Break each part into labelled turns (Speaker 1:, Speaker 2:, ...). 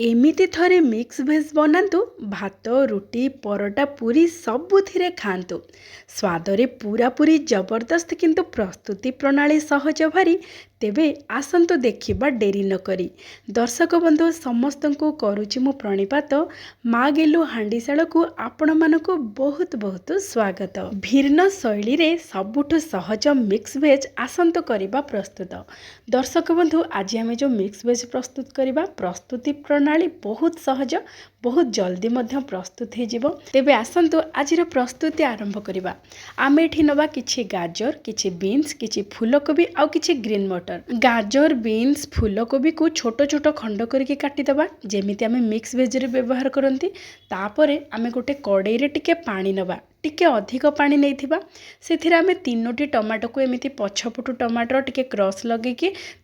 Speaker 1: एमिति थरे मिक्स भेज बनातु भात रुटी परोटा पूरी सबुथिरे खातु स्वादरे पूरा पूरी जबरदस्त किंतु प्रस्तुति प्रणाली सहज भारी तेबे आसंतु देखिबा डेरी न करी दर्शक बंधु समस्त को करुछि मु प्रणिपात माँ गेलु हांडीशाल को आपण मानकु बहुत बहुत स्वागत। भिन्न शैली रे सबुठु सहज मिक्स भेज आसंतु करिबा प्रस्तुत। दर्शक बंधु आज आमे जो मिक्स भेज प्रस्तुत करिबा प्रस्तुति प्रणाली बहुत सहज बहुत जल्दी मध्य प्रस्तुत हो जिवो। तेबे आसंतु आजिर प्रस्तुति आरंभ करिबा। आमे एठी नबा किछि गाजर किछि बीन्स किछि फूलकोबी आउ किछि ग्रीन मटर। गाजर बीन्स फूलकोबी को छोट छोट खंड करके काटी दबा जेमिति आमे मिक्स वेज रे व्यवहार करंती। तापरे आमे गोटे कड़ाई रे टिके पानी नबा टिके अधिक पानी नहीं से आमे 3टी टमाटो को एमती पछपटू टमाटर टिके क्रस लगे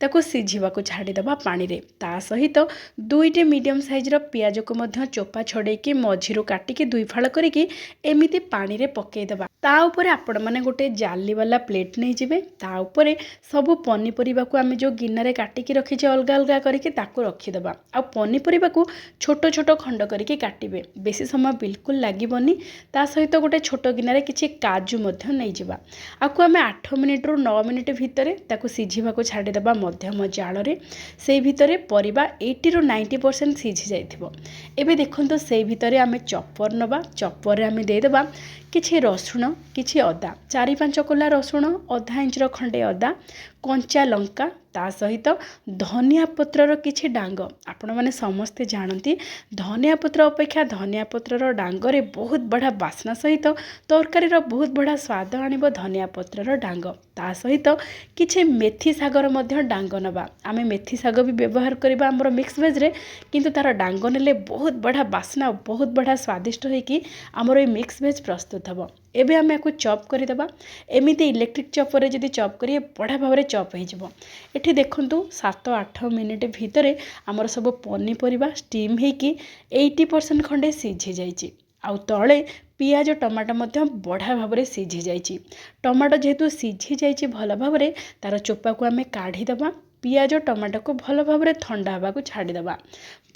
Speaker 1: ताको सिझीवाको छाड़ीदबा पानी रे। ता सहित 2टी मीडियम साइज रो पियाज को मध्य चोपा छड़ेकी मझिरु काटिकी 2 फाड़ करिकी एमिति पानी रे पकेइदबा। ता ऊपर आपण माने गोटे जाली वाला प्लेट नहीं जिवे। ता ऊपर सब पनीपरिबा को आमे जो गिन्ना काटिकी रखीचे अलगा अलगा करके ताको रखीदबा। आ पनीपरिबा को छोट छोट खंड करके काटिबे बेसी समय बिल्कुल लागिबनी। ता सहित गोटे छोट गिनारे किछि काजू मध्य नहीं जिबा। आकु आमे 8 मिनिट रु 9 मिनिट भितरे ताको सिझीबाको छाड़ी देबा मध्यम जाल रे। सेई भितरे परिबा 80 रु 90% सिझी जाइथिबो। एबे देखंतो सेई भितरे आमे चॉपर नबा। चॉपर रे आमे दे देबा किछि रसुण किछि अदा 4-5 कोला रसुण अधा इंच रो खंडे अदा कंचा लंका ता सहित धनिया पत्रर किछि डांग। आपण माने समस्ते जानती धनिया पत्र अपेक्षा धनिया पत्रर डांगरे बहुत बड़ा बास्ना सहित तरकारी बहुत बड़ा स्वाद आनिबो धनिया पत्रर डांग। ता सहित किछि मेथी सागर मध्य डांग नबा। आमे मेथी साग भी व्यवहार करबा हमर मिक्स वेज रे किंतु तार डांग नेले बहुत बड़ा बास्ना बहुत बड़ा स्वादिष्ट होइकी हमर ए मिक्स वेज प्रस्तुत हबो। एबे आमे याकु चॉप करि देबा। एमिति इलेक्ट्रिक चॉपर रे जदि चॉप करिए बड़ा भाबरे चॉप हो जिवो। एठी देखंतु 7-8 मिनिट भितरे हमर सब पनीपरिबा स्टीम हेकी 80% खंडे सिझी जाइछि। आउ तळे पियाज टमाटो मध्य बढ़िया भाबरे सिझी जाइछि। टमाटो जेहेतु सिझी जाइछि भल भाबरे तार चोपा को आमे काढी देबा। पियाज टमाटो को भल भाबरे ठंडा हबा को छाडी देबा।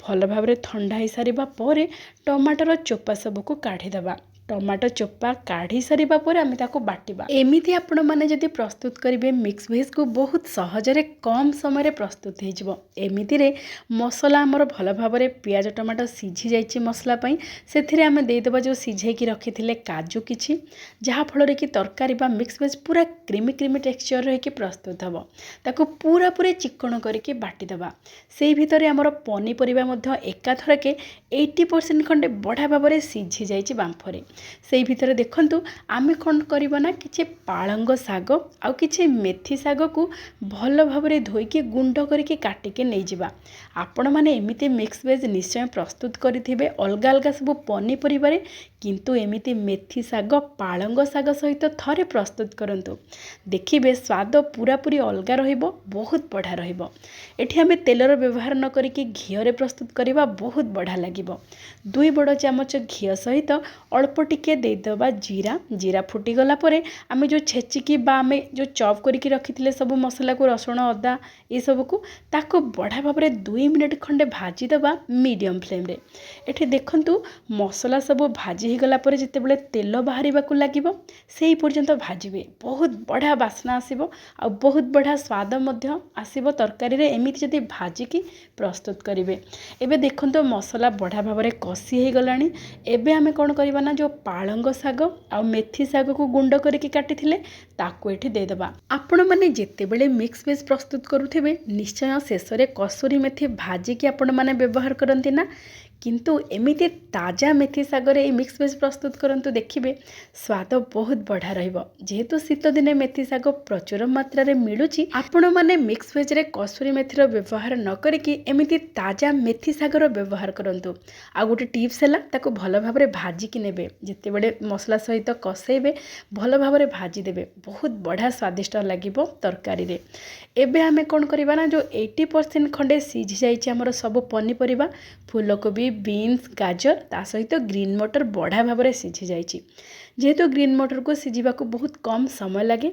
Speaker 1: भल भाबरे ठंडा ही सारिबा परे टमाटर चोपा सब को काढी देबा। टमाटो चोपा काढ़ी सारिबा परे आमे ताको बाटिबा। एमिति आपण माने जदि प्रस्तुत करिवे मिक्स वेज को बहुत सहजरे कम समय रे प्रस्तुत हे जिवो। एमिति रे मसला हमर भल भाबरे पियाज टमाटो सिझी जाइछि मसला पई सेथिरे आमे दे देबा जो सिझे की रखिथिले काजू किछि जहा फल रे की तरकारी बा मिक्स वेज पूरा क्रीमी क्रीमी टेक्सचर रे की प्रस्तुत हबो। ताको पूरा पूरे चिकन करके बाटी देबा। सेई भितरे हमर पनी परिबा मध्य एकाथरके 80% खंडे बढ़ा भाबरे सिझी जाइछि बांफरे। सेई भितरे देखंतु आमे कोन करबा ना किछि पालंग साग आउ किछि मेथी साग को भल भाबरे धोई के गुंड करके काटी के नै जिबा। आपण माने एमिति मिक्स वेज निश्चय प्रस्तुत करिथिबे अलगा अलगा सब पनी परिबारे किंतु एमिति मेथी साग पालंग साग सहित थरे प्रस्तुत करंतु देखिबे स्वाद पूरा पूरी अलगा रहिबो बहुत बढ़िया रहिबो। एठी आमे तेलर व्यवहार न करिके घियो रे प्रस्तुत करिबा बहुत बढ़िया लागिबो। 2 बड़ चामच घियो सहित अल्प टिके दे दबा जीरा। जीरा फुटी गला परे आमे जो छेचिकी बा आमे जो चॉप करके रखिथिले सब मसला को रसुण अदा ए सब को ताको बढ़ा भाबरे 2 मिनिट खंडे भाजी दबा मीडियम फ्लेम रे। एठी देखंतु मसला सब भाजी ही गला परे जेतेबेले तेल बाहरिबा को लागिबो सेही पर्यंत भाजिबे बहुत बढ़िया बास्ना आसीबो आ बहुत बढ़िया स्वाद मध्य आसीबो तरकारी रे एमिति जदि भाजी की प्रस्तुत करिवे। एबे देखंतु मसला बढ़िया भाबरे कसी हे गलानी। एबे आमे कोन करबा ना जो पालंग साग आ मेथी साग को गुंड करके काटिथिले ताको एठी दे देबा। आपण माने जेतेबेले मिक्स वेज प्रस्तुत करूथिबे निश्चय शेष रे कसूरी मेथी भाजी की आपण माने व्यवहार करंती ना किंतु एमिति ताजा मेथी सागरे मिक्स वेज प्रस्तुत करंतु देखिबे स्वाद बहुत बढ़िया रहिबो। जेहेतु शीत दिने मेथी साग प्रचुर मात्रा रे मिलुची आपण माने मिक्स वेज रे कसूरी मेथीर व्यवहार न करिकि एमिति ताजा मेथी सागर व्यवहार करंतु। आ गोटे टिप्स हैला ताको भल भाबरे भाजी कि नेबे जेतेबेले मसला सहित कसैबे भल भाबरे भाजी देबे बहुत बढ़िया स्वादिष्ट लागिबो तरकारी रे। एबे आमे कोन करबा ना जो 80% खंडे सिझी जाइछि हमर सब पनीपरिबा फूलकोबी बीन्स गाजर ता सहित ग्रीन मटर बढ़िया भाबरे सिझी जाइछि। जेहेतु ग्रीन मटर को सिझा बहुत कम समय लगे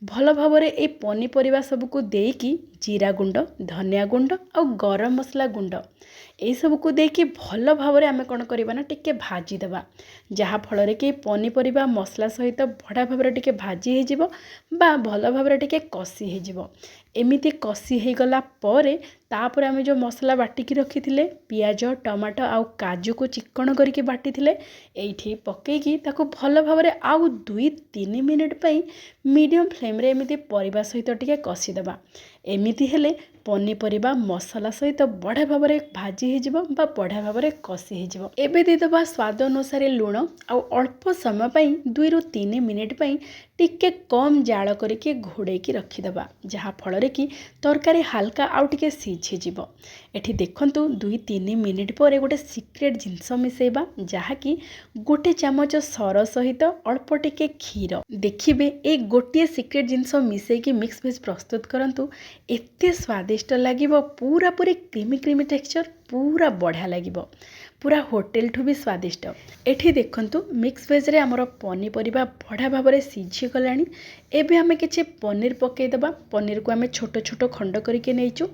Speaker 1: भल भाव ए पनीपरिया सबको देकी जीरा गुंड धनिया गुंड और गरम मसला गुंड यही सबको देकी भल भाव आम कौन करवा टिके भाजीदेवा जहाँफल कि पनीपरिया मसला सहित बढ़िया भाव टिके भाजी हो भल भाव टिके कषी हो एमिति कषी हो गला तापर आम जो मसला बाटिकी रखी थे पियाज टमाटो आउ काजू को चिक्कण करके बाटी थे ये पकईकी भल भाव आउ 2-3 मिनिट मीडियम फ्लेम रे एमिति परिबा सहित टिके कषीदेवा एमिति हेले पनीपरिया मसला सहित बढ़िया भाव भाजी हो बढ़िया भाव कषी हो एबे देदेबा स्वाद अनुसार लुण आउ अल्प समय 2-3 मिनिट टिके कम जाल करके घोड़े रखीदेवा जहाँफल कि तरकारी हाल्का आउ टिके सिझीज एठी देखंतु 2-3 मिनिट पर गोटे सिक्रेट जिनस मिसेबा जहाँकि गोटे चामच सर सहित अल्प टिके क्षीर देखिए ए गोटे सिक्रेट जिनस मिसेकी मिक्स वेज प्रस्तुत करंतु एते स्वादिष्ट लागिबो पूरा पूरी क्रीमी टेक्सचर पूरा बढ़िया लागिबो पूरा होटेल ठू भी स्वादिष्ट एठी देखंतु मिक्स वेज रे हमर पनीपरिया बढ़िया भाव में सिझी गलानी एबे हमें किछि पनीर पकईदेबा पनीर को आम छोट छोट खंड करके नहींचु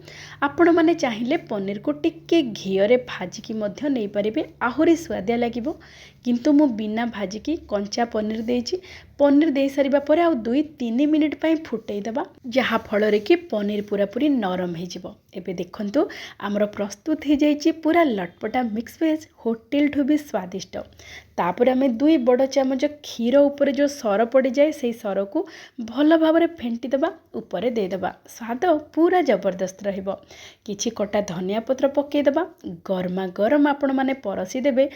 Speaker 1: आपण मैंने चाहिए पनीर को टिके घीरे भाजिकी नहीं पारे आहुरी स्वादिया लगे किंतु मु बिना भाजिकी कंचा पनीर देछि पनीर दे सारिबा परे आ 2-3 मिनिट फुटईदेबा जहाँफल कि पनीर पूरा पूरी नरम हो एबे देखंतु आमर प्रस्तुत हो जाइए पूरा लटपटा मिक्स वेज होटेल ठू भी स्वादिष्ट तापर आम 2 बड़ चामच क्षीर उपर जो सर पड़ जाए से सर को भल भाव में फेंटीदेबा उपरे देदेबा स्वाद पूरा जबरदस्त रहिबो किछि कटा धनिया पत्र पकईदेबा गरमा गरम आपण माने परसी देबे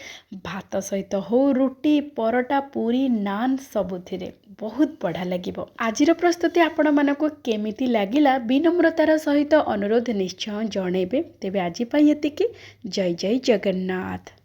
Speaker 1: भात सहित हो रुटी परोटा पूरी नान सबुथिरे बहुत बढ़िया लगिबो आजिर प्रस्तुति आपण मानको केमिति लागिला विनम्रतार सहित अनुरोध निश्चय जणेबे तेबे आजि पई एतिकी जय जय जगन्नाथ।